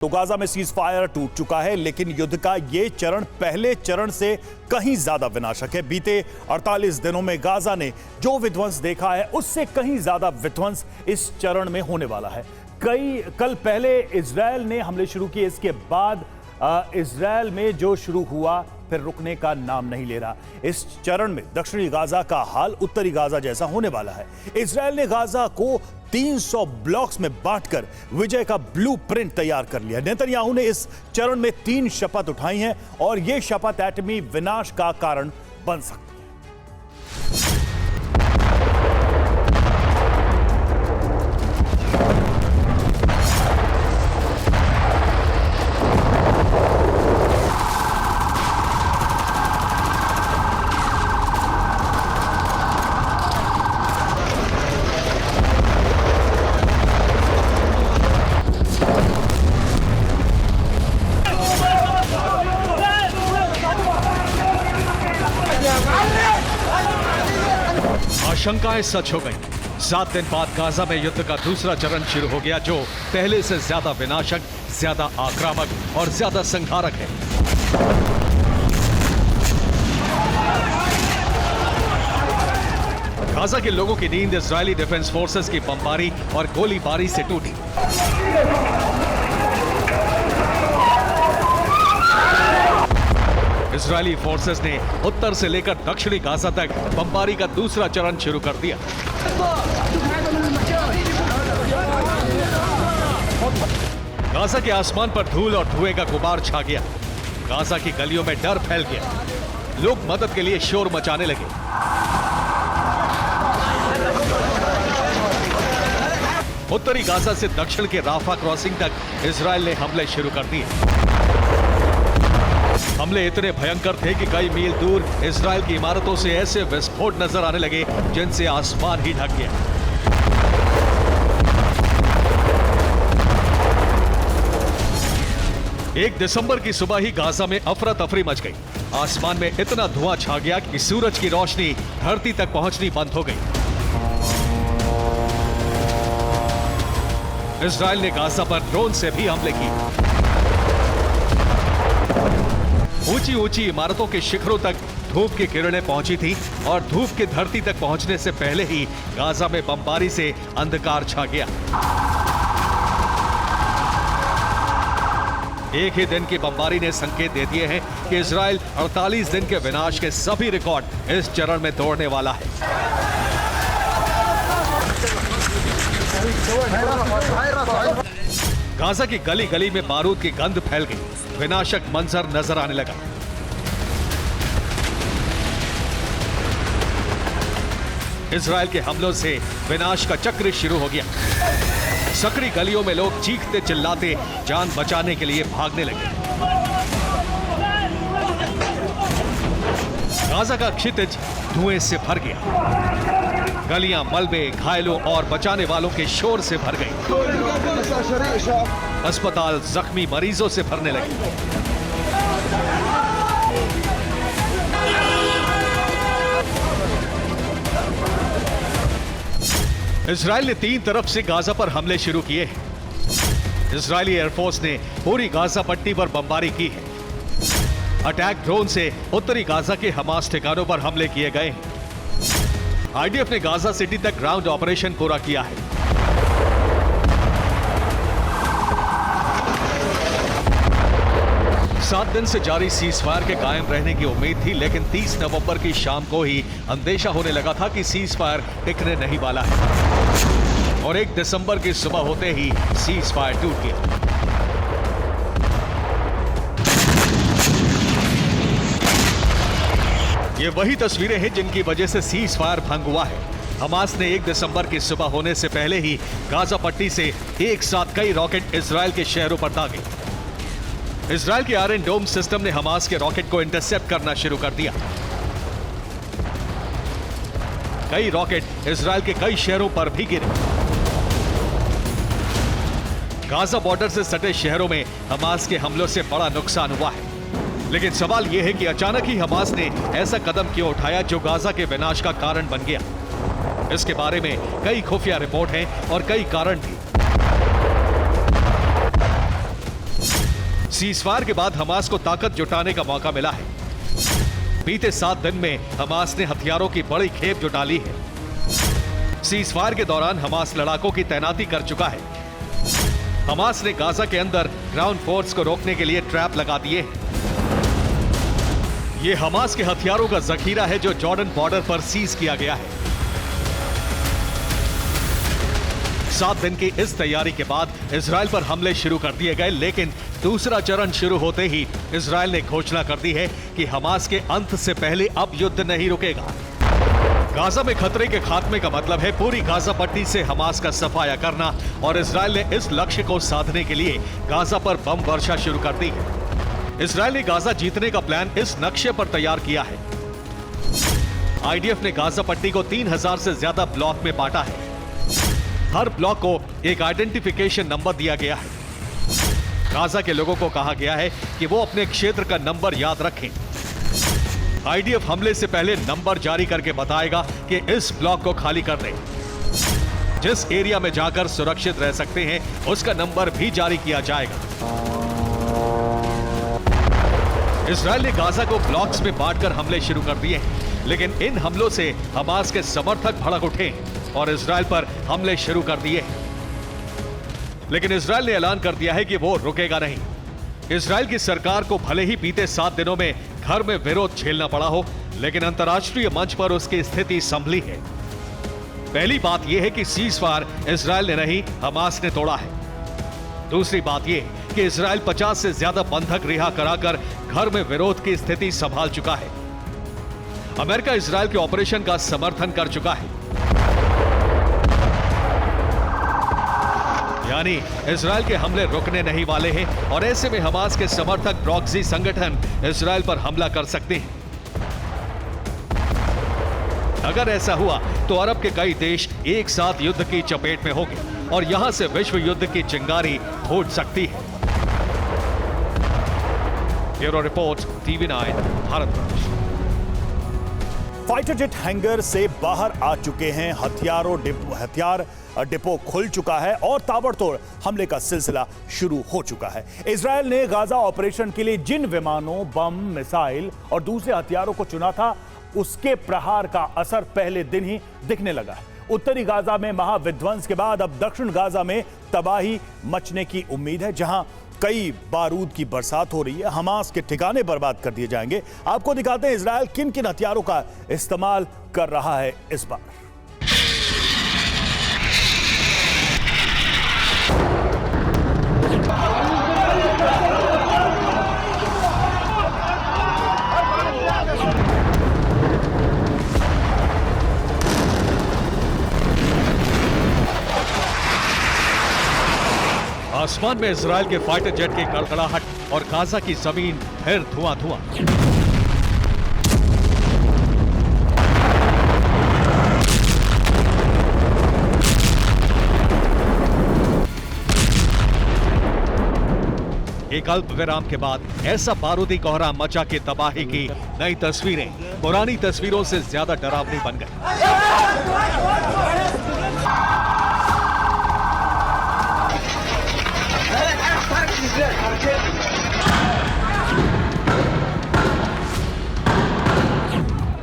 तो गाजा में cease fire टूट चुका है, लेकिन युद्ध का यह चरण पहले चरण से कहीं ज्यादा विनाशक है। बीते 48 दिनों में गाजा ने जो विध्वंस देखा है उससे कहीं ज्यादा विध्वंस इस चरण में होने वाला है। कल पहले इजरायल ने हमले शुरू किए, इसके बाद इजरायल में जो शुरू हुआ फिर रुकने का नाम नहीं ले रहा। इस चरण में दक्षिणी गाजा का हाल उत्तरी गाजा जैसा होने वाला है। इजरायल ने गाजा को 300 ब्लॉक्स में बांटकर विजय का ब्लूप्रिंट तैयार कर लिया। नेतन्याहू ने इस चरण में 3 शपथ उठाई हैं और यह शपथ एटमी विनाश का कारण बन सकती है। आशंकाएं सच हो गई। 7 दिन बाद गाजा में युद्ध का दूसरा चरण शुरू हो गया, जो पहले से ज्यादा विनाशक, ज्यादा आक्रामक और ज्यादा संहारक है। गाजा के लोगों की नींद इजरायली डिफेंस फोर्सेस की बमबारी और गोलीबारी से टूटी। इजरायली फोर्सेस ने उत्तर से लेकर दक्षिणी गाजा तक बमबारी का दूसरा चरण शुरू कर दिया। गाजा के आसमान पर धूल और धुएं का गुबार छा गया। गाजा की गलियों में डर फैल गया। लोग मदद के लिए शोर मचाने लगे। उत्तरी गाजा से दक्षिण के राफा क्रॉसिंग तक इजरायल ने हमले शुरू कर दिए। हमले इतने भयंकर थे कि कई मील दूर इजरायल की इमारतों से ऐसे विस्फोट नजर आने लगे जिनसे आसमान ही ढक गया। एक दिसंबर की सुबह ही गाजा में अफरा तफरी मच गई। आसमान में इतना धुआं छा गया कि सूरज की रोशनी धरती तक पहुंचनी बंद हो गई। इजरायल ने गाजा पर ड्रोन से भी हमले किए। ऊंची ऊंची इमारतों के शिखरों तक धूप की किरणें पहुंची थी और धूप के धरती तक पहुंचने से पहले ही गाजा में बमबारी से अंधकार छा गया। एक ही दिन की बमबारी ने संकेत दे दिए हैं कि इजरायल 48 दिन के विनाश के सभी रिकॉर्ड इस चरण में तोड़ने वाला है। गाजा की गली गली में बारूद की गंध फैल गई। विनाशक मंजर नजर आने लगा। इजरायल के हमलों से विनाश का चक्र शुरू हो गया। सकरी गलियों में लोग चीखते चिल्लाते जान बचाने के लिए भागने लगे। गाजा का क्षितिज धुएं से भर गया। गलियां मलबे, घायलों और बचाने वालों के शोर से भर गई। अस्पताल जख्मी मरीजों से भरने लगे। इजरायल ने 3 तरफ से गाजा पर हमले शुरू किए हैं। इजरायली एयरफोर्स ने पूरी गाजा पट्टी पर बमबारी की है। अटैक ड्रोन से उत्तरी गाजा के हमास ठिकानों पर हमले किए गए हैं। आईडीएफ ने गाजा सिटी तक ग्राउंड ऑपरेशन पूरा किया है। सात दिन से जारी सीजफायर के कायम रहने की उम्मीद थी, लेकिन 30 नवंबर की शाम को ही अंदेशा होने लगा था कि सीजफायर टिकने नहीं वाला है और 1 दिसंबर की सुबह होते ही सीजफायर टूट गया। ये वही तस्वीरें हैं जिनकी वजह से सीज फायर भंग हुआ है। हमास ने 1 दिसंबर की सुबह होने से पहले ही गाजा पट्टी से एक साथ कई रॉकेट इजरायल के शहरों पर दागे। इजरायल के आयरन डोम सिस्टम ने हमास के रॉकेट को इंटरसेप्ट करना शुरू कर दिया। कई रॉकेट इजरायल के कई शहरों पर भी गिरे। गाजा बॉर्डर से सटे शहरों में हमास के हमलों से बड़ा नुकसान हुआ है। लेकिन सवाल यह है कि अचानक ही हमास ने ऐसा कदम क्यों उठाया जो गाजा के विनाश का कारण बन गया। इसके बारे में कई खुफिया रिपोर्ट हैं और कई कारण भी। सीजफायर के बाद हमास को ताकत जुटाने का मौका मिला है। बीते 7 दिन में हमास ने हथियारों की बड़ी खेप जुटा ली है। सीजफायर के दौरान हमास लड़ाकों की तैनाती कर चुका है। हमास ने गाजा के अंदर ग्राउंड फोर्स को रोकने के लिए ट्रैप लगा दिए हैं। यह हमास के हथियारों का जखीरा है जो जॉर्डन बॉर्डर पर सीज किया गया है। 7 दिन की इस तैयारी के बाद इजराइल पर हमले शुरू कर दिए गए, लेकिन दूसरा चरण शुरू होते ही इजराइल ने घोषणा कर दी है कि हमास के अंत से पहले अब युद्ध नहीं रुकेगा। गाजा में खतरे के खात्मे का मतलब है पूरी गाजा पट्टी से हमास का सफाया करना, और इजराइल ने इस लक्ष्य को साधने के लिए गाजा पर बम वर्षा शुरू कर दी है। इजराइल ने गाजा जीतने का प्लान इस नक्शे पर तैयार किया है। आईडीएफ ने गाजा पट्टी को 3000 से ज्यादा ब्लॉक में बांटा है। हर ब्लॉक को एक आइडेंटिफिकेशन नंबर दिया गया है। गाजा के लोगों को कहा गया है कि वो अपने क्षेत्र का नंबर याद रखें। आईडीएफ हमले से पहले नंबर जारी करके बताएगा कि इस ब्लॉक को खाली कर दें। जिस एरिया में जाकर सुरक्षित रह सकते हैं उसका नंबर भी जारी किया जाएगा। इजराइल ने गाजा को ब्लॉक्स में बांटकर हमले शुरू कर दिए हैं, लेकिन इन हमलों से हमास के समर्थक भड़क उठे और इजराइल पर हमले शुरू कर दिए। लेकिन इजराइल ने ऐलान कर दिया है कि वो रुकेगा नहीं। इजराइल की सरकार को भले ही बीते 7 दिनों में घर में विरोध झेलना पड़ा हो, लेकिन अंतर्राष्ट्रीय मंच पर उसकी स्थिति संभली है। पहली बात यह है कि सीजफायर इजराइल ने नहीं, हमास ने तोड़ा है। दूसरी बात यह कि इजराइल 50 से ज्यादा बंधक रिहा कराकर घर में विरोध की स्थिति संभाल चुका है। अमेरिका इजराइल के ऑपरेशन का समर्थन कर चुका है। यानी इजराइल के हमले रुकने नहीं वाले हैं, और ऐसे में हमास के समर्थक प्रॉक्सी संगठन इजराइल पर हमला कर सकते हैं। अगर ऐसा हुआ तो अरब के कई देश एक साथ युद्ध की चपेट में होंगे और यहां से विश्व युद्ध की चिंगारी फूट सकती है। Bureau report, TV9 Bharatvarsh. Fighter jet hanger से बाहर आ चुके हैं। हथियार डिपो खुल चुका है और ताबड़तोड़ हमले का सिलसिला शुरू हो चुका है। इजराइल ने गाजा ऑपरेशन के लिए जिन विमानों, बम, मिसाइल और दूसरे हथियारों को चुना था, उसके प्रहार का असर पहले दिन ही दिखने लगा है। उत्तरी गाजा में महाविध्वंस के बाद अब दक्षिण गाजा में तबाही मचने की उम्मीद है, जहां कई बारूद की बरसात हो रही है। हमास के ठिकाने बर्बाद कर दिए जाएंगे। आपको दिखाते हैं इजराइल किन किन हथियारों का इस्तेमाल कर रहा है इस बार। आसमान में इजराइल के फाइटर जेट की कड़कड़ाहट और गाजा की जमीन फिर धुआं-धुआं। एक अल्प विराम के बाद ऐसा बारूदी कोहरा मचा के तबाही की नई तस्वीरें पुरानी तस्वीरों से ज्यादा डरावनी बन गई।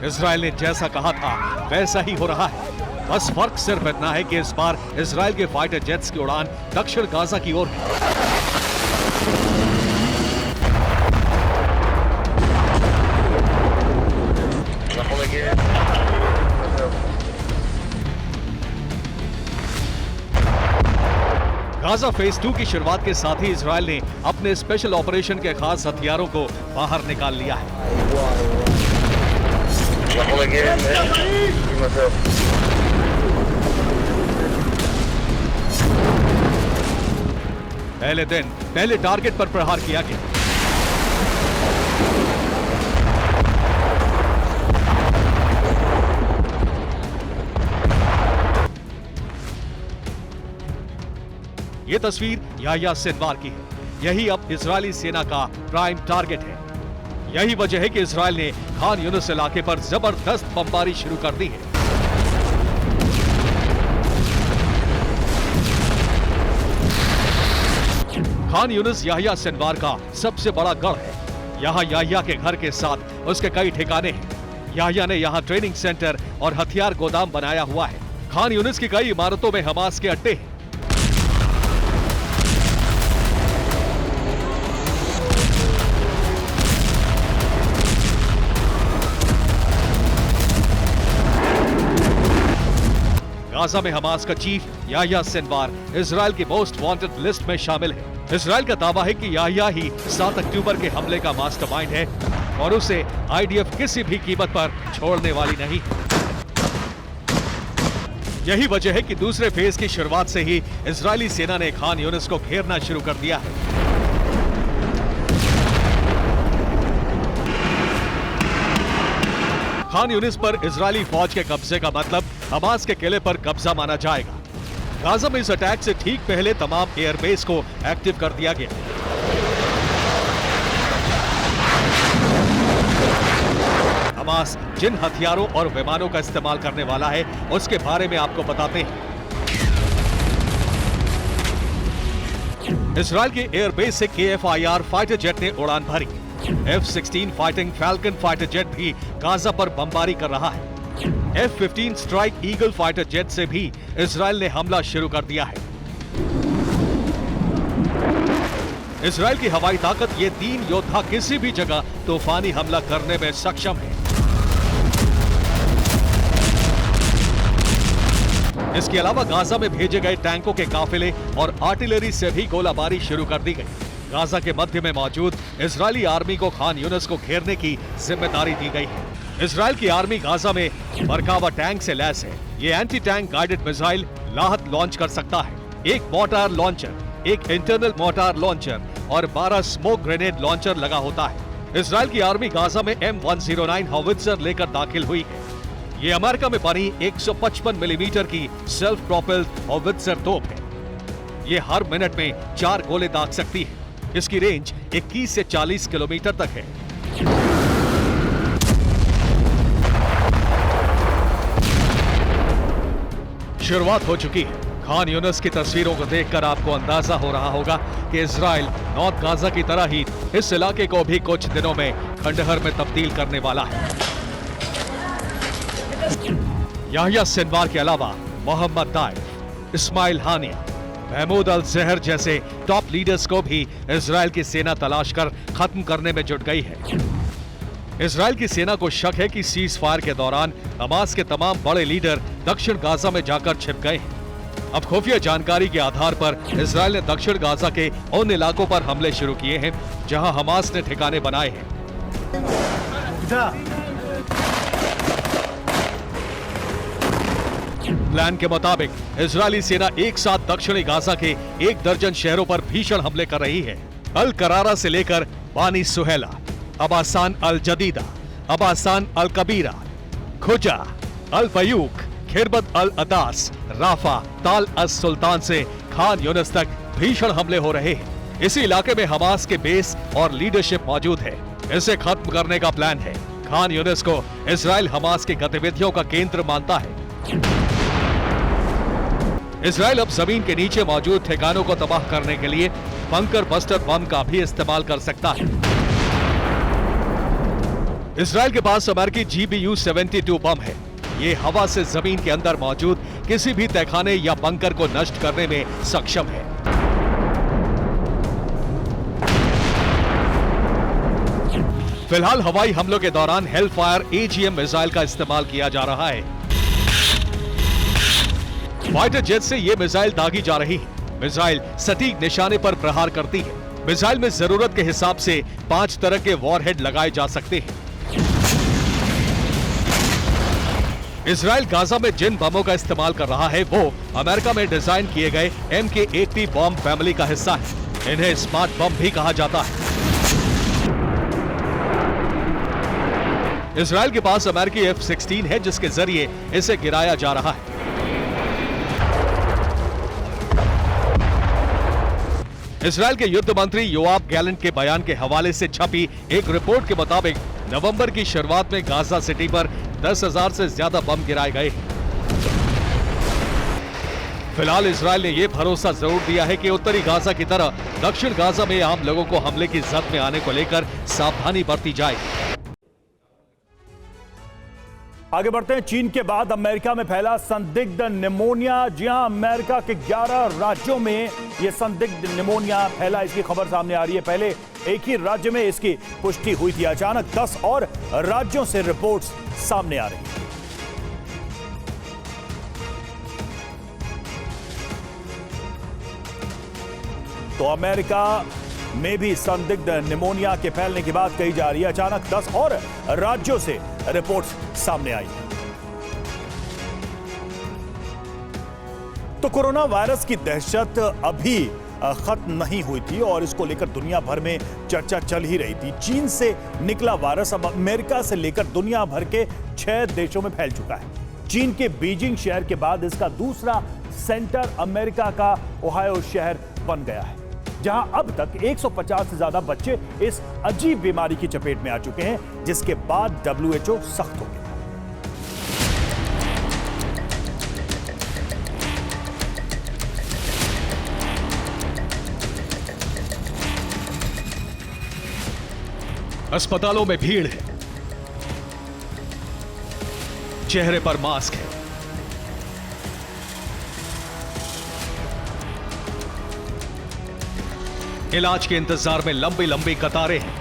इजराइल ने जैसा कहा था वैसा ही हो रहा है। बस फर्क सिर्फ इतना है कि इस बार इजराइल के फाइटर जेट्स की उड़ान दक्षिण गाजा की ओर है। गाजा फेज 2 की शुरुआत के साथ ही इजराइल ने अपने स्पेशल ऑपरेशन के खास हथियारों को बाहर निकाल लिया है। पहले दिन पहले टारगेट पर प्रहार किया गया। यह तस्वीर याह्या सिनवार की है। यही अब इजरायली सेना का प्राइम टारगेट है। यही वजह है कि इजराइल ने खान यूनिस इलाके पर जबरदस्त बमबारी शुरू कर दी है। खान यूनिस याहिया सिनवार का सबसे बड़ा गढ़ है। यहाँ याहिया के घर के साथ उसके कई ठिकाने हैं। याहिया ने यहाँ ट्रेनिंग सेंटर और हथियार गोदाम बनाया हुआ है। खान यूनिस की कई इमारतों में हमास के अड्डे हैं। गाजा में हमास का चीफ याहिया सिनवार इजराइल की मोस्ट वांटेड लिस्ट में शामिल है। इजराइल का दावा है कि याहिया ही 7 अक्टूबर के हमले का मास्टरमाइंड है और उसे आईडीएफ किसी भी कीमत पर छोड़ने वाली नहीं। यही वजह है कि दूसरे फेज की शुरुआत से ही इजरायली सेना ने खान यूनिस को घेरना शुरू कर दिया है। खान यूनिस पर इजरायली फौज के कब्जे का मतलब हमास के किले पर कब्जा माना जाएगा। गाजा में इस अटैक से ठीक पहले तमाम एयरबेस को एक्टिव कर दिया गया। हमास जिन हथियारों और विमानों का इस्तेमाल करने वाला है उसके बारे में आपको बताते हैं। इजराइल के एयरबेस से KF-IR फाइटर जेट ने उड़ान भरी। F-16 fighting falcon fighter jet भी गाजा पर बमबारी कर रहा है। F-15 strike eagle fighter jet से भी इजराइल ने हमला शुरू कर दिया है। इजराइल की हवाई ताकत ये 3 योद्धा किसी भी जगह तूफानी हमला करने में सक्षम है। इसके अलावा गाजा में भेजे गए टैंकों के काफिले और आर्टिलरी से भी गोलाबारी शुरू कर दी गई। गाजा के मध्य में मौजूद इजरायली आर्मी को खान यूनिस को घेरने की जिम्मेदारी दी गई है। इजराइल की आर्मी गाजा में मरकावा टैंक से लैस है। ये anti tank guided missile LAHAT launch कर सकता है। एक मोर्टार लॉन्चर, एक इंटरनल मोर्टार लॉन्चर और 12 स्मोक ग्रेनेड लॉन्चर लगा होता है। इजराइल की आर्मी गाजा में M109 हॉवित्जर लेकर दाखिल हुई है। ये अमेरिका में बनी 155 मिलीमीटर की सेल्फ प्रोपेल्ड हॉवित्जर तोप है। ये हर मिनट में 4 गोले दाग सकती है। इसकी रेंज 21 से 40 किलोमीटर तक है। शुरुआत हो चुकी है। खान यूनिस की तस्वीरों को देखकर आपको अंदाजा हो रहा होगा कि इजराइल नॉर्थ गाजा की तरह ही इस इलाके को भी कुछ दिनों में खंडहर में तब्दील करने वाला है। याहिया सिनवार के अलावा मोहम्मद दाइफ, इस्माइल हानिया, महमूद अल जहर जैसे टॉप लीडर्स को भी इजराइल की सेना तलाश कर खत्म करने में जुट गई है। इजराइल की सेना को शक है कि सीज फायर के दौरान हमास के तमाम बड़े लीडर दक्षिण गाजा में जाकर छिप गए हैं। अब खुफिया जानकारी के आधार पर इजराइल ने दक्षिण गाजा के उन इलाकों पर हमले शुरू किए हैं जहां हमास ने ठिकाने बनाए हैं। प्लान के मुताबिक इजरायली सेना एक साथ दक्षिणी गाजा के 1 दर्जन शहरों पर भीषण हमले कर रही है। अल करारा से लेकर बानी सुहेला, अबासान अल जदीदा, अबासान अल कबीरा, खुजा, अल फयूक, खिरबत अल अदास, राफा, ताल अस सुल्तान से खान यूनिस तक भीषण हमले हो रहे हैं। इसी इलाके में हमास के बेस और लीडरशिप मौजूद है। इसे खत्म करने का प्लान है। खान यूनिस को इजराइल हमास की गतिविधियों का केंद्र मानता है। इजराइल अब जमीन के नीचे मौजूद ठिकानों को तबाह करने के लिए बंकर बस्टर बम का भी इस्तेमाल कर सकता है। इजराइल के पास अमेरिकी GBU-72 बम है। ये हवा से जमीन के अंदर मौजूद किसी भी तहखाने या बंकर को नष्ट करने में सक्षम है। फिलहाल हवाई हमलों के दौरान हेलफायर AGM मिसाइल का इस्तेमाल किया जा रहा है। फाइटर जेट से ये मिसाइल दागी जा रही है। मिसाइल सटीक निशाने पर प्रहार करती है। मिसाइल में जरूरत के हिसाब से 5 तरह के वॉरहेड लगाए जा सकते हैं। इजराइल गाजा में जिन बमों का इस्तेमाल कर रहा है वो अमेरिका में डिजाइन किए गए MK-80 बॉम्ब फैमिली का हिस्सा है। इन्हें स्मार्ट बम भी कहा जाता है। इजराइल के पास अमेरिकी F-16 है जिसके जरिए इसे गिराया जा रहा है। इजराइल के युद्ध मंत्री योआब गैलेंट के बयान के हवाले से छपी एक रिपोर्ट के मुताबिक नवंबर की शुरुआत में गाजा सिटी पर 10,000 से ज्यादा बम गिराए गए। फिलहाल इजराइल ने यह भरोसा जरूर दिया है कि उत्तरी गाजा की तरह दक्षिण गाजा में आम लोगों को हमले की जद में आने को लेकर सावधानी बरती जाएगी। आगे बढ़ते हैं। चीन के बाद अमेरिका में फैला संदिग्ध निमोनिया। जी हां, अमेरिका के 11 राज्यों में यह संदिग्ध निमोनिया फैला, इसकी खबर सामने आ रही है। पहले एक ही राज्य में इसकी पुष्टि हुई थी, अचानक 10 और राज्यों से रिपोर्ट्स सामने आ रही हैं। तो अमेरिका में भी संदिग्ध निमोनिया के फैलने की बात कही जा रही है। अचानक 10 और राज्यों से रिपोर्ट्स सामने आई। तो कोरोना वायरस की दहशत अभी खत्म नहीं हुई थी और इसको लेकर दुनिया भर में चर्चा चल ही रही थी। चीन से निकला वायरस अब अमेरिका से लेकर दुनिया भर के 6 देशों में फैल चुका है। चीन के बीजिंग शहर के बाद इसका दूसरा सेंटर अमेरिका का ओहायो शहर बन गया है, जहां अब तक 150 से ज्यादा बच्चे इस अजीब बीमारी की चपेट में आ चुके हैं, जिसके बाद WHO सख्त हो गया। अस्पतालों में भीड़ है, चेहरे पर मास्क है, इलाज के इंतजार में लंबी लंबी कतारें हैं।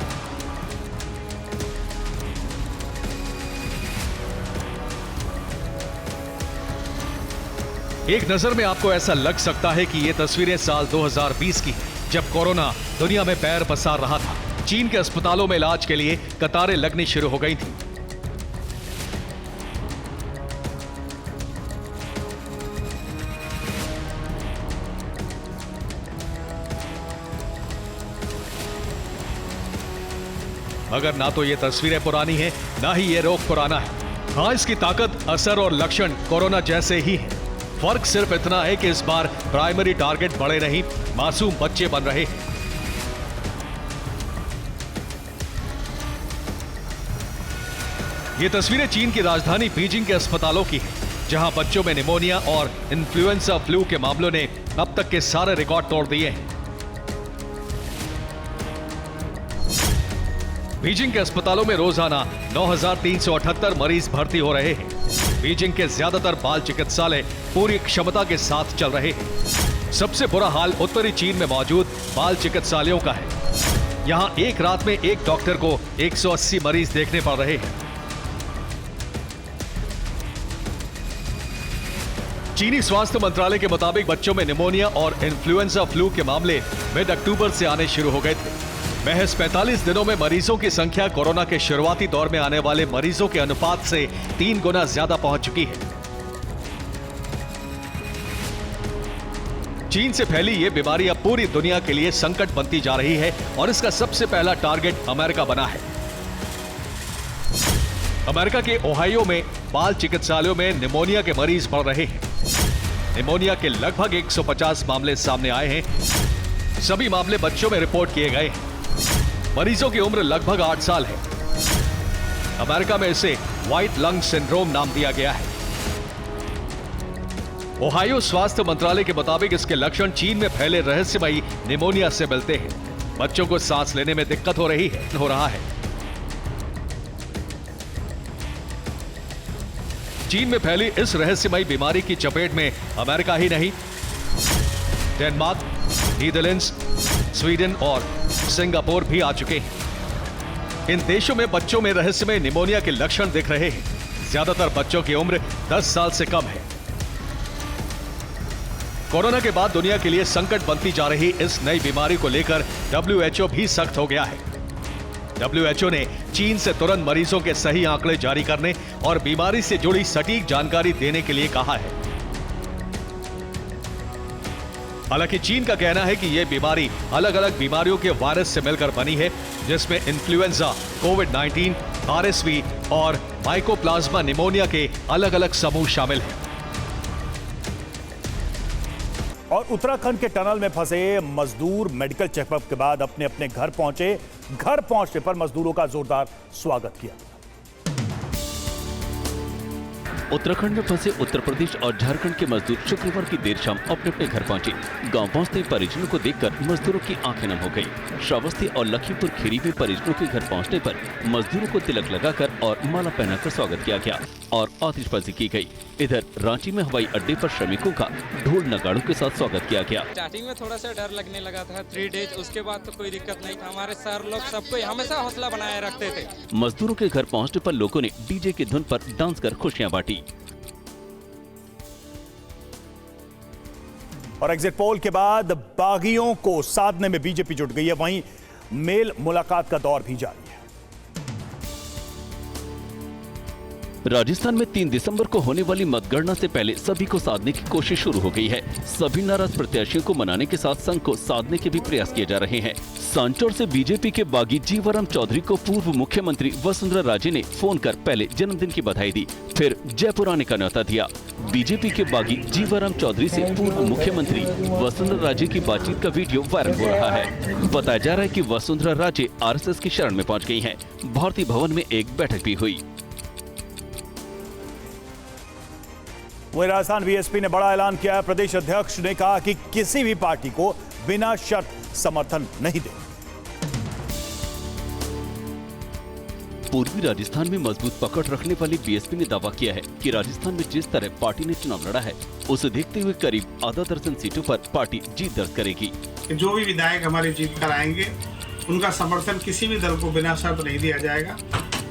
एक नजर में आपको ऐसा लग सकता है कि ये तस्वीरें साल 2020 की हैं, जब कोरोना दुनिया में पैर पसार रहा था। चीन के अस्पतालों में इलाज के लिए कतारें लगनी शुरू हो गई थी। मगर ना तो ये तस्वीरें पुरानी हैं, ना ही ये रोग पुराना है। हाँ, इसकी ताकत, असर और लक्षण कोरोना जैसे ही हैं। फर्क सिर्फ इतना है कि इस बार प्राइमरी टारगेट बड़े नहीं, मासूम बच्चे बन रहे हैं। ये तस्वीरें चीन की राजधानी बीजिंग के अस्पतालों की हैं, जहां बच्चों में निमोनिया और इन्फ्लुएंजा फ्लू के मामलों ने अब तक के सारे रिकॉर्ड तोड़ दिए हैं। बीजिंग के अस्पतालों में रोजाना 9,378 मरीज भर्ती हो रहे हैं। बीजिंग के ज्यादातर बाल चिकित्सालय पूरी क्षमता के साथ चल रहे हैं। सबसे बुरा हाल उत्तरी चीन में मौजूद बाल चिकित्सालयों का है। यहां एक रात में एक डॉक्टर को 180 मरीज देखने पड़ रहे हैं। चीनी स्वास्थ्य मंत्रालय के मुताबिक बच्चों में निमोनिया और इन्फ्लुएंजा फ्लू के मामले मिड अक्टूबर से आने शुरू हो गए थे। महज 45 दिनों में मरीजों की संख्या कोरोना के शुरुआती दौर में आने वाले मरीजों के अनुपात से 3 गुना ज्यादा पहुंच चुकी है। चीन से फैली यह बीमारी अब पूरी दुनिया के लिए संकट बनती जा रही है और इसका सबसे पहला टारगेट अमेरिका बना है। अमेरिका के ओहायो में बाल चिकित्सालयों में निमोनिया के मरीज बढ़ रहे हैं। निमोनिया के लगभग 150 मामले सामने आए हैं। सभी मामले बच्चों में रिपोर्ट किए गए हैं। मरीजों की उम्र लगभग 8 साल है। अमेरिका में इसे व्हाइट लंग सिंड्रोम नाम दिया गया है। ओहायो स्वास्थ्य मंत्रालय के मुताबिक इसके लक्षण चीन में फैले रहस्यमयी निमोनिया से मिलते हैं। बच्चों को सांस लेने में दिक्कत हो रहा है। चीन में फैली इस रहस्यमयी बीमारी की चपेट में अमेरिका ही नहीं, डेनमार्क, नीदरलैंड्स, स्वीडन और सिंगापुर भी आ चुके हैं। इन देशों में बच्चों में रहस्यमय निमोनिया के लक्षण दिख रहे हैं। ज्यादातर बच्चों की उम्र 10 साल से कम है। कोरोना के बाद दुनिया के लिए संकट बनती जा रही इस नई बीमारी को लेकर WHO भी सख्त हो गया है। WHO ने चीन से तुरंत मरीजों के सही आंकड़े जारी करने और बीमारी से जुड़ी सटीक जानकारी देने के लिए कहा है। हालांकि चीन का कहना है कि यह बीमारी अलग अलग बीमारियों के वायरस से मिलकर बनी है, जिसमें इन्फ्लुएंजा, कोविड-19, RSV और माइकोप्लाज्मा निमोनिया के अलग अलग समूह शामिल हैं। और उत्तराखंड के टनल में फंसे मजदूर मेडिकल चेकअप के बाद अपने अपने घर पहुंचे। घर पहुंचने पर मजदूरों का जोरदार स्वागत किया। उत्तराखंड में फंसे उत्तर प्रदेश और झारखंड के मजदूर शुक्रवार की देर शाम अपने अपने घर पहुंचे। गांव पहुंचते परिजनों को देखकर मजदूरों की आंखें नम हो गई। श्रावस्ती और लखीमपुर खीरी में परिजनों के घर पहुंचने पर मजदूरों को तिलक लगाकर और माला पहनाकर स्वागत किया गया और आतिशबाजी की गई। इधर रांची में हवाई अड्डे पर श्रमिकों का ढोल नगाड़ों के साथ स्वागत किया गया। स्टार्टिंग में थोड़ा सा डर लगने लगा था 3 डेज, उसके बाद तो कोई दिक्कत नहीं था। हमारे सर लोग सबको हमेशा हौसला बनाए रखते थे। मजदूरों के घर पहुंचने पर लोगों ने डीजे की धुन पर डांस कर खुशियां बांटी। और एग्जिट पोल के बाद बागियों को साधने में बीजेपी जुट गई है। वहीं मेल मुलाकात का दौर भी जारी है। राजस्थान में 3 दिसंबर को होने वाली मतगणना से पहले सभी को साधने की कोशिश शुरू हो गई है। सभी नाराज प्रत्याशियों को मनाने के साथ संघ को साधने के भी प्रयास किए जा रहे हैं। सांचौर से बीजेपी के बागी जीवाराम चौधरी को पूर्व मुख्यमंत्री वसुंधरा राजे ने फोन कर पहले जन्मदिन की बधाई दी, फिर जयपुर आने का न्योता दिया। बीजेपी के बागी जीवाराम चौधरी से पूर्व मुख्यमंत्री वसुंधरा राजे की बातचीत का वीडियो वायरल हो रहा है। बताया जा रहा है कि वसुंधरा राजे आरएसएस की शरण में पहुंच गई हैं। भारतीय भवन में एक बैठक भी हुई। वहीं राजस्थान बीएसपी ने बड़ा ऐलान किया है। प्रदेश अध्यक्ष ने कहा कि किसी भी पार्टी को बिना शर्त समर्थन नहीं देंगे। पूर्वी राजस्थान में मजबूत पकड़ रखने वाली बीएसपी ने दावा किया है कि राजस्थान में जिस तरह पार्टी ने चुनाव लड़ा है, उसे देखते हुए करीब आधा दर्जन सीटों पर पार्टी जीत दर्ज करेगी। जो भी विधायक हमारे जीत कर आएंगे, उनका समर्थन किसी भी दल को बिना शर्त नहीं दिया जाएगा।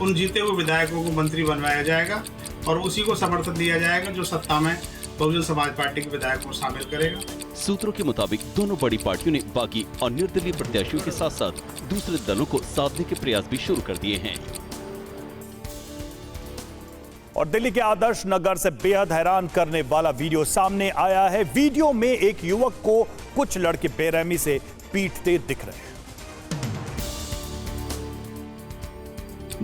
उन जीते हुए विधायकों को मंत्री बनवाया जाएगा और उसी को समर्थन दिया जाएगा जो सत्ता में बहुजन समाज पार्टी के विधायकों को शामिल करेगा। सूत्रों के मुताबिक दोनों बड़ी पार्टियों ने बागी और निर्दलीय प्रत्याशियों के साथ साथ दूसरे दलों को साधने के प्रयास भी शुरू कर दिए हैं। और दिल्ली के आदर्श नगर से बेहद हैरान करने वाला वीडियो सामने आया है। वीडियो में एक युवक को कुछ लड़के बेरहमी से पीटते दिख रहे हैं।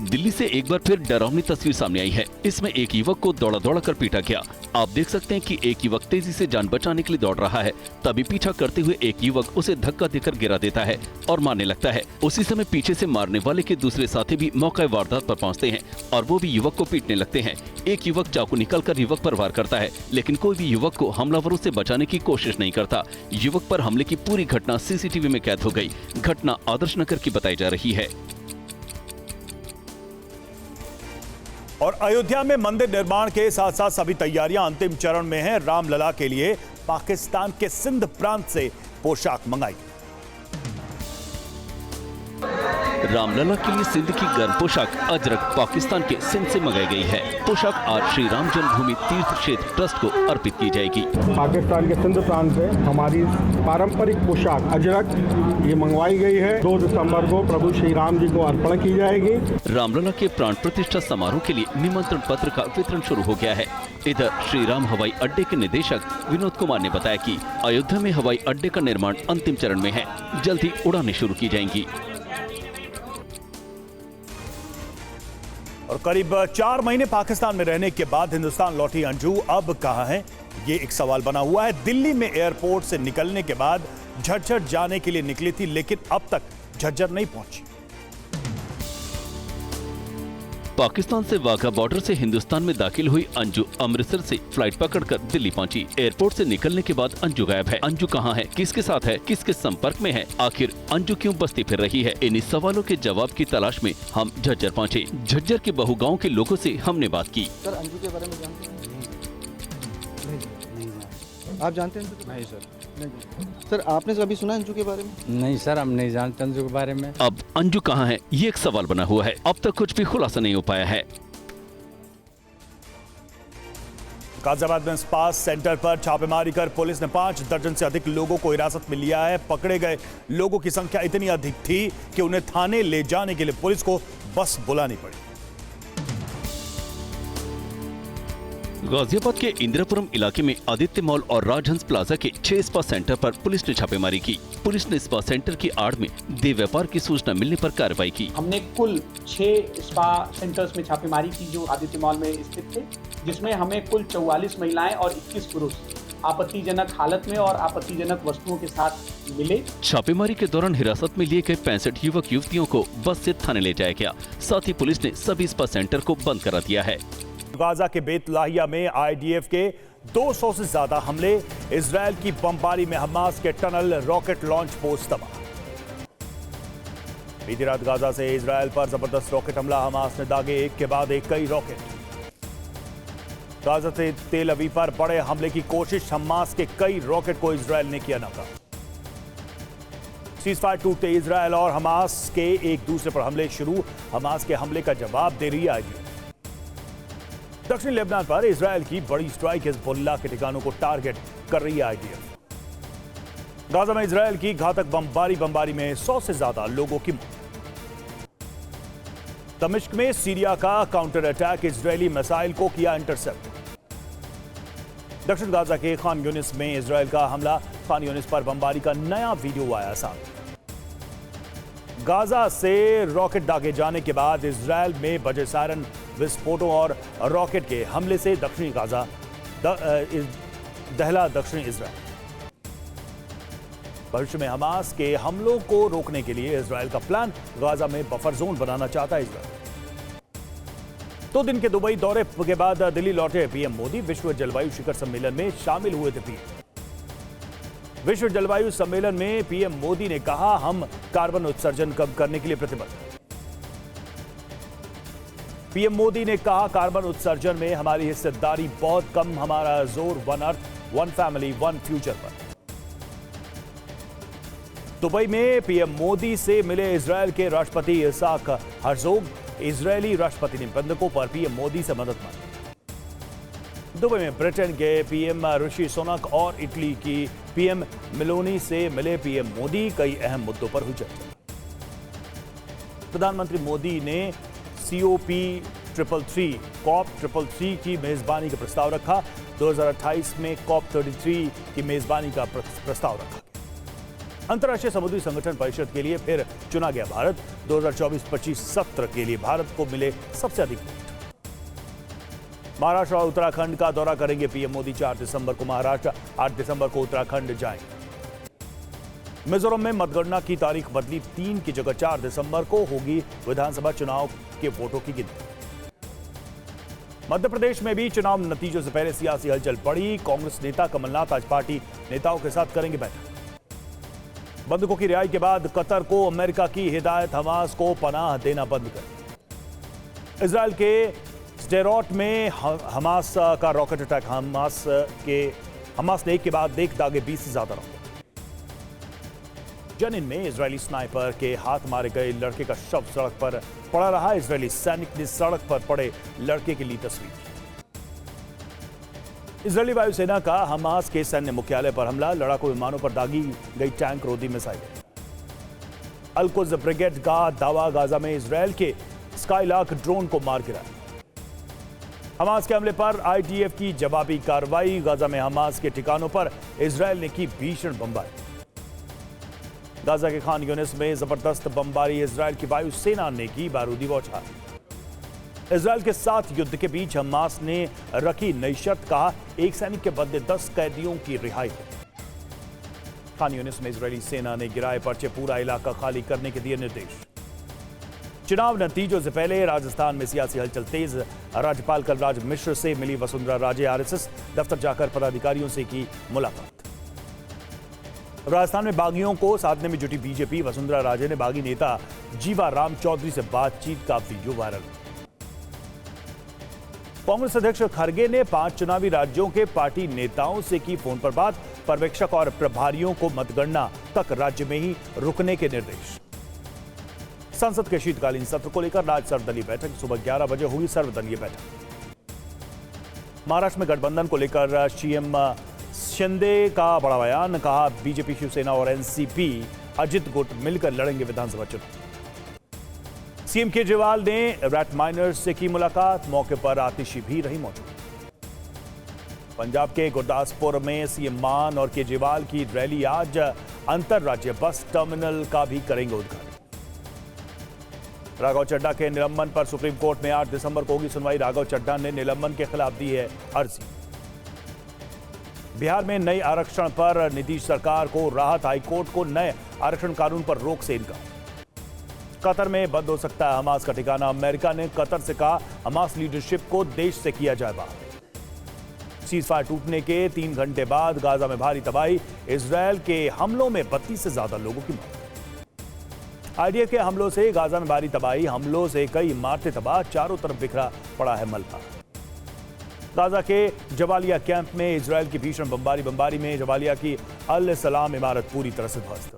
दिल्ली से एक बार फिर डरावनी तस्वीर सामने आई है। इसमें एक युवक को दौड़ा दौड़ा कर पीटा गया। आप देख सकते हैं कि एक युवक तेजी से जान बचाने के लिए दौड़ रहा है, तभी पीछा करते हुए एक युवक उसे धक्का देकर गिरा देता है और मारने लगता है। उसी समय पीछे से मारने वाले के दूसरे साथी भी मौका वारदात पर पहुंचते हैं और वो भी युवक को पीटने लगते हैं। एक युवक चाकू निकालकर युवक पर वार करता है, लेकिन कोई भी युवक को हमलावरों से बचाने की कोशिश नहीं करता। युवक पर हमले की पूरी घटना सीसीटीवी में कैद हो गई। घटना आदर्श नगर की बताई जा रही है। और अयोध्या में मंदिर निर्माण के साथ साथ सभी तैयारियां अंतिम चरण में हैं। रामलला के लिए पाकिस्तान के सिंध प्रांत से पोशाक मंगाई। रामलला के लिए सिंध की गर्म पोशाक अजरक पाकिस्तान के सिंध से मंगाई गई है। पोशाक आज श्री राम जन्मभूमि तीर्थ क्षेत्र ट्रस्ट को अर्पित की जाएगी। पाकिस्तान के सिंध प्रांत से हमारी पारंपरिक पोशाक अजरक ये मंगवाई गई है। 2 दिसंबर को प्रभु श्री राम जी को अर्पण की जाएगी। रामलला के प्राण प्रतिष्ठा समारोह के लिए निमंत्रण पत्र का वितरण शुरू हो गया है। इधर श्री राम हवाई अड्डे के निदेशक विनोद कुमार ने बताया कि अयोध्या में हवाई अड्डे का निर्माण अंतिम चरण में है। जल्द ही उड़ानें शुरू की जाएंगी। और करीब 4 महीने पाकिस्तान में रहने के बाद हिंदुस्तान लौटी अंजू अब कहां है, ये एक सवाल बना हुआ है। दिल्ली में एयरपोर्ट से निकलने के बाद झज्जर जाने के लिए निकली थी, लेकिन अब तक झज्जर नहीं पहुंची। पाकिस्तान से वाघा बॉर्डर से हिंदुस्तान में दाखिल हुई अंजू अमृतसर से फ्लाइट पकड़कर दिल्ली पहुंची। एयरपोर्ट से निकलने के बाद अंजू गायब है। अंजू कहां है, किसके साथ है, किसके संपर्क में है, आखिर अंजू क्यों बस्ती फिर रही है? इन्हीं सवालों के जवाब की तलाश में हम झज्जर पहुंचे। झज्जर के बहु गाँव के लोगों से हमने बात की। सर, अंजू के बारे में जानते हैं? आप जानते हैं? नहीं सर, नहीं। सर, आपने कभी सुना अंजू के बारे में? नहीं सर, हम नहीं जानते अंजू के बारे में। अब अंजू कहां है, ये एक सवाल बना हुआ है। अब तक कुछ भी खुलासा नहीं हो पाया है। गाजियाबाद में स्पा सेंटर पर छापेमारी कर पुलिस ने 5 दर्जन से अधिक लोगों को हिरासत में लिया है। पकड़े गए लोगों की संख्या इतनी अधिक थी कि उन्हें थाने ले जाने के लिए पुलिस को बस बुलानी पड़ी। गाजियाबाद के इंदिरापुरम इलाके में आदित्य मॉल और राजहंस प्लाजा के 6 स्पा सेंटर पर पुलिस ने छापेमारी की। पुलिस ने स्पा सेंटर की आड़ में देह व्यापार की सूचना मिलने पर कार्रवाई की। हमने कुल 6 स्पा सेंटर्स में छापेमारी की जो आदित्य मॉल में स्थित थे, जिसमें हमें कुल 44 महिलाएं और 21 पुरुष आपत्तिजनक हालत में और आपत्तिजनक वस्तुओं के साथ मिले। छापेमारी के दौरान हिरासत में लिए गए 65 युवक युवतियों को बस से थाने ले जाया गया। साथ ही पुलिस ने सभी स्पा सेंटर को बंद करा दिया है। गाजा के बेतलाहिया में आईडीएफ के 200 से ज्यादा हमले, इजरायल की बमबारी में हमास के टनल, रॉकेट लॉन्च पोस्ट तबाह। बीती रात गाजा से इजरायल पर जबरदस्त रॉकेट हमला, हमास ने दागे एक के बाद एक कई रॉकेट। गाजा से तेल अवीव पर बड़े हमले की कोशिश, हमास के कई रॉकेट को इजरायल ने किया नाकाम। सीजफायर टूटते इजरायल और हमास के एक दूसरे पर हमले शुरू, हमास के हमले का जवाब दे रही है आईडीएफ। दक्षिणी लेबनान पर इजरायल की बड़ी स्ट्राइक, हिजबुल्लाह के ठिकानों को टारगेट कर रही है आईडीएफ। गाजा में इजरायल की घातक बमबारी में 100 से ज्यादा लोगों की मौत। दमिश्क में सीरिया का काउंटर अटैक, इजरायली मिसाइल को किया इंटरसेप्ट। दक्षिण गाजा के खान यूनिस में इजरायल का हमला, खान यूनिस पर बमबारी का नया वीडियो आया सामने। गाजा से रॉकेट दागे जाने के बाद इजरायल में बजे सायरन, विस्फोटों और रॉकेट के हमले से दक्षिणी गाजा दहला दक्षिणी इजरायल। भविष्य में हमास के हमलों को रोकने के लिए इजरायल का प्लान, गाजा में बफर जोन बनाना चाहता है इजरायल। 2 दिन के दुबई दौरे के बाद दिल्ली लौटे पीएम मोदी, विश्व जलवायु शिखर सम्मेलन में शामिल हुए थे पीएम। विश्व जलवायु सम्मेलन में पीएम मोदी ने कहा, हम कार्बन उत्सर्जन कम करने के लिए प्रतिबद्ध। पीएम मोदी ने कहा, कार्बन उत्सर्जन में हमारी हिस्सेदारी बहुत कम, हमारा जोर one earth, one family, one future पर। दुबई में पीएम मोदी से मिले इजरायल के राष्ट्रपति इसाक हर्जोग, इजरायली राष्ट्रपति ने बंधकों पर पीएम मोदी से मदद मांगी। दुबई में ब्रिटेन के पीएम ऋषि सुनक और इटली की पीएम मेलोनी से मिले पीएम मोदी, कई अहम मुद्दों पर हुई चर्चा। प्रधानमंत्री मोदी ने COP3 की मेजबानी का प्रस्ताव रखा। 2028 में COP33 की मेजबानी का प्रस्ताव रखा। अंतर्राष्ट्रीय समुद्री संगठन परिषद के लिए फिर चुना गया भारत। 2024-25 सत्र के लिए भारत को मिले सबसे अधिक वोट। महाराष्ट्र और उत्तराखंड का दौरा करेंगे पीएम मोदी। 4 दिसंबर को महाराष्ट्र, 8 दिसंबर को उत्तराखंड जाएंगे। मिजोरम में मतगणना की तारीख बदली, 3 की जगह 4 दिसंबर को होगी विधानसभा चुनाव के वोटों की गिनती। मध्य प्रदेश में भी चुनाव नतीजों से पहले सियासी हलचल बढ़ी। कांग्रेस नेता कमलनाथ आज पार्टी नेताओं के साथ करेंगे बैठक। बंधकों की रिहाई के बाद कतर को अमेरिका की हिदायत, हमास को पनाह देना बंद कर। इजरायल के स्टेरॉट में हमास का रॉकेट अटैक, हमास ने एक के बाद एक दागे 20 से ज्यादा रॉकेट। जनिन में इजरायली स्नाइपर के हाथ मारे गए लड़के का शव सड़क पर पड़ा रहा। इजरायली सैनिक ने सड़क पर पड़े लड़के के लिए तस्वीर। इजरायली वायुसेना का हमास के सैन्य मुख्यालय पर हमला, लड़ाकू विमानों पर दागी गई टैंक रोधी मिसाइल। अल-कुद्स ब्रिगेड का दावा, गाजा में इजरायल के स्काईलार्क ड्रोन को मार गिराया। हमास के हमले पर आईडीएफ की जवाबी कार्रवाई, गाजा में हमास के ठिकानों पर इजरायल ने की भीषण बमबारी। गाजा के खान यूनिस में जबरदस्त बमबारी, इजरायल की वायुसेना ने की बारूदी बौछार। इजरायल के साथ युद्ध के बीच हमास ने रखी नई शर्त, कहा एक सैनिक के बदले 10 कैदियों की रिहाई। खान यूनिस में इजरायली सेना ने गिराए पर्चे, पूरा इलाका खाली करने के दिए निर्देश। चुनाव नतीजों से पहले राजस्थान में सियासी हलचल तेज, राज्यपाल कलराज मिश्र से मिली वसुंधरा राजे, आरएसएस दफ्तर जाकर पदाधिकारियों से की मुलाकात। राजस्थान में बागियों को साधने में जुटी बीजेपी, वसुंधरा राजे ने बागी नेता जीवा राम चौधरी से बातचीत का वीडियो वायरल। कांग्रेस अध्यक्ष खड़गे ने 5 चुनावी राज्यों के पार्टी नेताओं से की फोन पर बात, पर्यवेक्षक और प्रभारियों को मतगणना तक राज्य में ही रुकने के निर्देश। संसद के शीतकालीन सत्र को लेकर आज सर्वदलीय बैठक, सुबह 11 बजे हुई सर्वदलीय बैठक। महाराष्ट्र में गठबंधन को लेकर सीएम शिंदे का बड़ा बयान, कहा बीजेपी, शिवसेना और एनसीपी अजित गुट मिलकर लड़ेंगे विधानसभा चुनाव। सीएम केजरीवाल ने रैट माइनर्स से की मुलाकात, मौके पर आतिशी भी रही मौजूद। पंजाब के गुरदासपुर में सीएम मान और केजरीवाल की रैली, आज अंतरराज्यीय बस टर्मिनल का भी करेंगे उद्घाटन। राघव चड्ढा के निलंबन पर सुप्रीम कोर्ट में 8 दिसंबर को होगी सुनवाई। राघव चड्ढा ने निलंबन के खिलाफ दी है अर्जी। बिहार में नए आरक्षण पर नीतीश सरकार को राहत, हाईकोर्ट को नए आरक्षण कानून पर रोक से इनकार। कतर में बंद हो सकता है हमास का ठिकाना। अमेरिका ने कतर से कहा हमास लीडरशिप को देश से किया जाए बाहर। सीजफायर टूटने के 3 घंटे बाद गाजा में भारी तबाही, इजरायल के हमलों में 32 से ज्यादा लोगों की मौत। आईडीएफ के हमलों से गाजा में भारी तबाही, हमलों से कई इमारतें तबाह, चारों तरफ बिखरा पड़ा है मलबा। गाजा के जबालिया कैंप में इजरायल की भीषण बमबारी में जबालिया की अल सलाम इमारत पूरी तरह से ध्वस्त।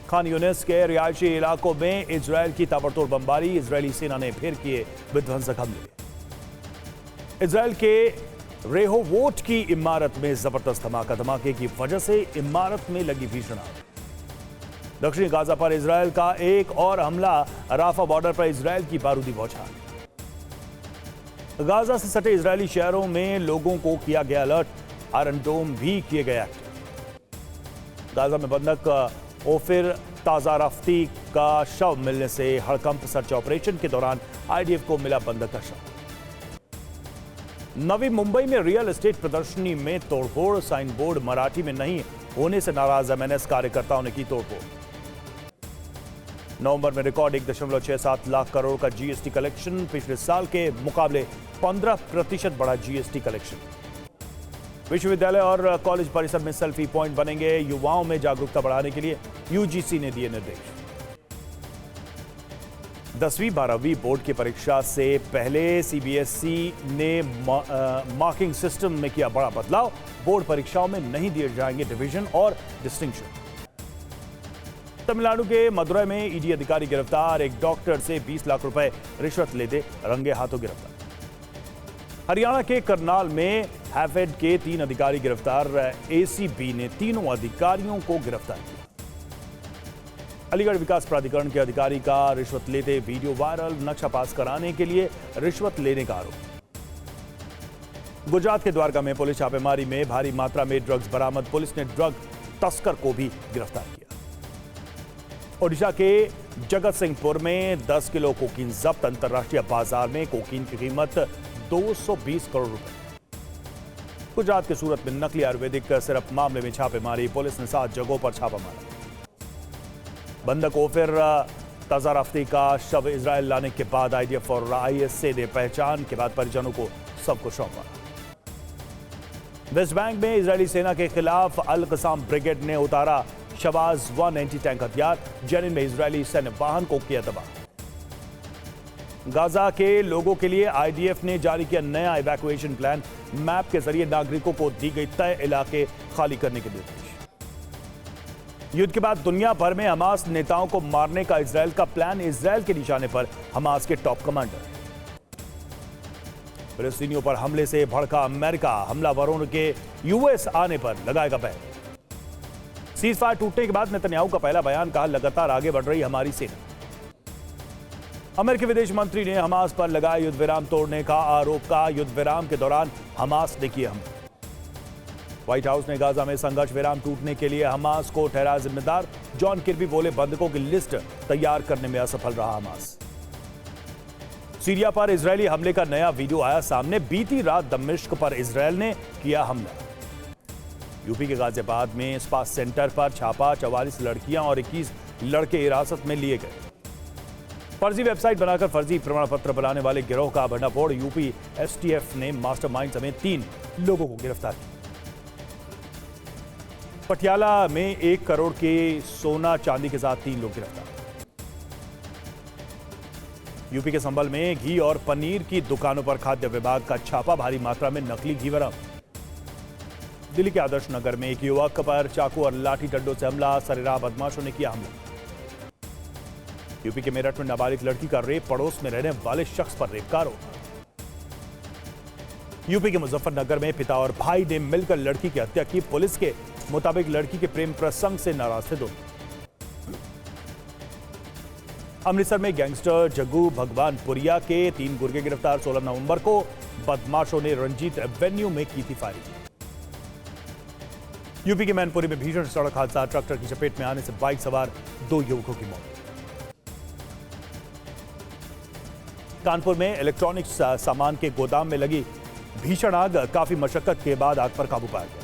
खान यूनिस के रिहायशी इलाकों में इजरायल की ताबड़तोड़ बमबारी, इजरायली सेना ने फिर किए विध्वंसक हमले। इजरायल के रेहोवोट की इमारत में जबरदस्त धमाका, धमाके की वजह से इमारत में लगी भीषण आग। दक्षिणी गाजा पर इजरायल का एक और हमला, राफा बॉर्डर पर इजरायल की बारूदी बौछार। गाजा से सटे इजरायली शहरों में लोगों को किया गया अलर्ट, आयरन डोम भी किए गए एक्टिव। गाजा में बंधक ओफिर ताजाराफ्ती का शव मिलने से हड़कंप, सर्च ऑपरेशन के दौरान आईडीएफ को मिला बंधक का शव। नवी मुंबई में रियल एस्टेट प्रदर्शनी में तोड़फोड़, साइन बोर्ड मराठी में नहीं होने से नाराज एमएनएस कार्यकर्ताओं ने की तोड़फोड़। नवंबर में रिकॉर्ड 1.67 लाख करोड़ का जीएसटी कलेक्शन, पिछले साल के मुकाबले 15% बढ़ा जीएसटी कलेक्शन। विश्वविद्यालय और कॉलेज परिसर में सेल्फी पॉइंट बनेंगे, युवाओं में जागरूकता बढ़ाने के लिए यूजीसी ने दिए निर्देश। 10वीं 12वीं बोर्ड की परीक्षा से पहले सीबीएसई ने मार्किंग सिस्टम में किया बड़ा बदलाव, बोर्ड परीक्षाओं में नहीं दिए जाएंगे डिवीजन और डिस्टिंक्शन। तमिलनाडु के मदुरई में ईडी अधिकारी गिरफ्तार, एक डॉक्टर से 20 लाख रुपए रिश्वत लेते रंगे हाथों गिरफ्तार। हरियाणा के करनाल में हैफेड के 3 अधिकारी गिरफ्तार, एसीबी ने तीनों अधिकारियों को गिरफ्तार किया। अलीगढ़ विकास प्राधिकरण के अधिकारी का रिश्वत लेते वीडियो वायरल, नक्शा पास कराने के लिए रिश्वत लेने का आरोप। गुजरात के द्वारका में पुलिस छापेमारी में भारी मात्रा में ड्रग्स बरामद, पुलिस ने ड्रग तस्कर को भी गिरफ्तार किया। ओडिशा के जगत सिंहपुर में 10 किलो कोकीन जब्त, अंतर्राष्ट्रीय बाजार में कोकीन की कीमत 220 करोड़ रुपए। गुजरात के सूरत में नकली आयुर्वेदिक सिरप मामले में छापेमारी, पुलिस ने 7 जगहों पर छापा मारा। बंधक ओफिर ताजाराफ्ती का शव इजरायल लाने के बाद आईडीएफ और आईएसए ने पहचान के बाद परिजनों को सबको सौंपा। वेस्ट बैंक में इजरायली सेना के खिलाफ अल कसाम ब्रिगेड ने उतारा शवाज 1 एंटी टैंक हथियार, जेनिन में इजरायली सैन्य वाहन को किया तबाह। गाजा के लोगों के लिए आईडीएफ ने जारी किया नया इवैक्यूएशन प्लान, मैप के जरिए नागरिकों को दी गई तय इलाके खाली करने के निर्देश। युद्ध के बाद दुनिया भर में हमास नेताओं को मारने का इजरायल का प्लान, इजरायल के निशाने पर हमास के टॉप कमांडर। फिलिस्तीनियों पर हमले से भड़का अमेरिका, हमलावरों के यूएस आने पर लगाएगा बैन। सीजफायर टूटने के बाद नेतन्याहू का पहला बयान, कहा लगातार आगे बढ़ रही हमारी सेना। अमेरिकी विदेश मंत्री ने हमास पर लगाए युद्ध विराम तोड़ने का आरोप, कहा युद्ध विराम के दौरान हमास ने किए हमले। व्हाइट हाउस ने गाजा में संघर्ष विराम टूटने के लिए हमास को ठहराया जिम्मेदार, जॉन किर्बी बोले बंधकों की लिस्ट तैयार करने में असफल रहा हमास। सीरिया पर इजरायली हमले का नया वीडियो आया सामने, बीती रात दमिश्क पर इजरायल ने किया हमला। यूपी के गाजियाबाद में स्पा सेंटर पर छापा, 44 लड़कियां और 21 लड़के हिरासत में लिए गए। फर्जी वेबसाइट बनाकर फर्जी प्रमाण पत्र बनाने वाले गिरोह का भंडाफोड़, यूपी एसटीएफ ने मास्टरमाइंड समेत 3 लोगों को गिरफ्तार किया। पटियाला में 1 करोड़ के सोना चांदी के साथ 3 लोग गिरफ्तार। यूपी के संभल में घी और पनीर की दुकानों पर खाद्य विभाग का छापा, भारी मात्रा में नकली घी बरामद। दिल्ली के आदर्श नगर में एक युवक पर चाकू और लाठी डंडों से हमला, सरेराह बदमाशों ने किया हमला। यूपी के मेरठ में नाबालिग लड़की का रेप, पड़ोस में रहने वाले शख्स पर रेप का आरोप। यूपी के मुजफ्फरनगर में पिता और भाई ने मिलकर लड़की की हत्या की, पुलिस के मुताबिक लड़की के प्रेम प्रसंग से नाराज थे दोनों। अमृतसर में गैंगस्टर जग्गू भगवानपुरिया के 3 गुर्गे गिरफ्तार, 16 नवंबर को बदमाशों ने रंजीत एवेन्यू में की थी फायरिंग। यूपी के मैनपुरी में भीषण सड़क हादसा, ट्रैक्टर की चपेट में आने से बाइक सवार 2 युवकों की मौत। कानपुर में इलेक्ट्रॉनिक्स सामान के गोदाम में लगी भीषण आग, काफी मशक्कत के बाद आग पर काबू पाया गया।